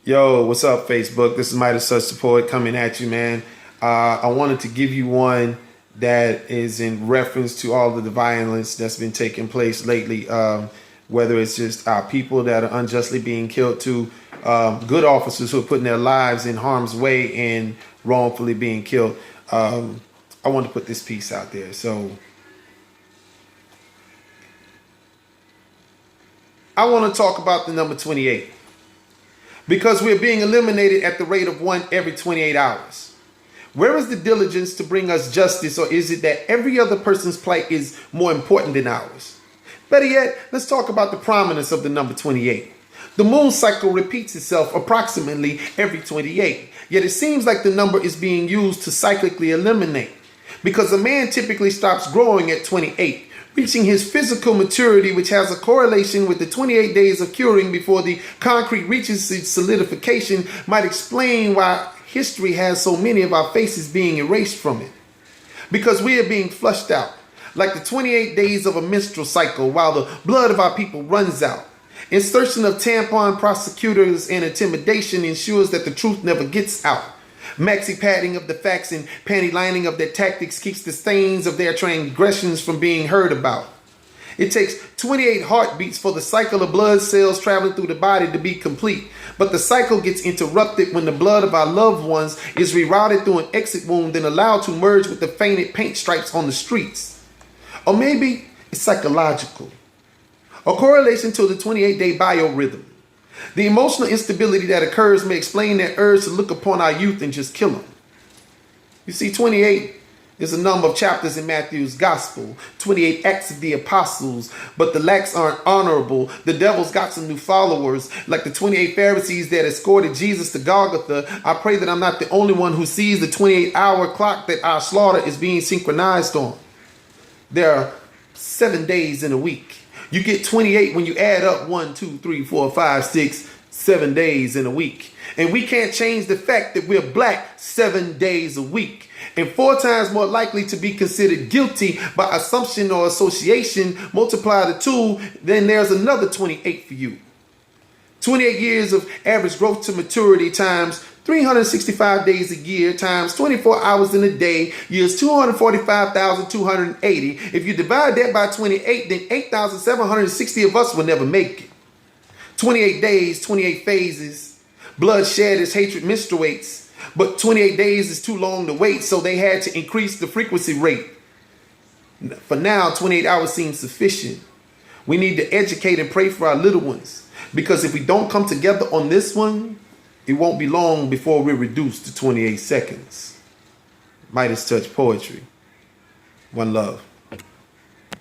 Yo, what's up, Facebook? This is Midas Support coming at you, man. I wanted to give you one that is in reference to all of the violence that's been taking place lately. Whether it's just our people that are unjustly being killed to good officers who are putting their lives in harm's way and wrongfully being killed. I wanted to put this piece out there. So I want to talk about the number 28. Because we're being eliminated at the rate of 1 every 28 hours. Where is the diligence to bring us justice, or is it that every other person's plight is more important than ours? Better yet, let's talk about the prominence of the number 28. The moon cycle repeats itself approximately every 28, yet it seems like the number is being used to cyclically eliminate. Because a man typically stops growing at 28. Reaching his physical maturity, which has a correlation with the 28 days of curing before the concrete reaches its solidification, might explain why history has so many of our faces being erased from it. Because we are being flushed out, like the 28 days of a menstrual cycle, while the blood of our people runs out. Insertion of tampon prosecutors and intimidation ensures that the truth never gets out. Maxi padding of the facts and panty lining of their tactics keeps the stains of their transgressions from being heard about. It takes 28 heartbeats for the cycle of blood cells traveling through the body to be complete. But the cycle gets interrupted when the blood of our loved ones is rerouted through an exit wound and allowed to merge with the faded paint stripes on the streets. Or maybe it's psychological. A correlation to the 28-day biorhythm. The emotional instability that occurs may explain that urge to look upon our youth and just kill them. You see, 28 is a number of chapters in Matthew's gospel, 28 acts of the apostles, but the lacks aren't honorable. The devil's got some new followers, like the 28 Pharisees that escorted Jesus to Golgotha. I pray that I'm not the only one who sees the 28-hour clock that our slaughter is being synchronized on. There are 7 days in a week. You get 28 when you add up 1, 2, 3, 4, 5, 6, 7 days in a week. And we can't change the fact that we're black 7 days a week. And 4 times more likely to be considered guilty by assumption or association. Multiply the 2, then there's another 28 for you. 28 years of average growth to maturity times 365 days a year times 24 hours in a day yields 245,280. If you divide that by 28, then 8,760 of us will never make it. 28 days, 28 phases. Bloodshed as hatred menstruates. But 28 days is too long to wait, so they had to increase the frequency rate. For now, 28 hours seems sufficient. We need to educate and pray for our little ones. Because if we don't come together on this one, it won't be long before we're reduced to 28 seconds. Midas Touch Poetry. One love.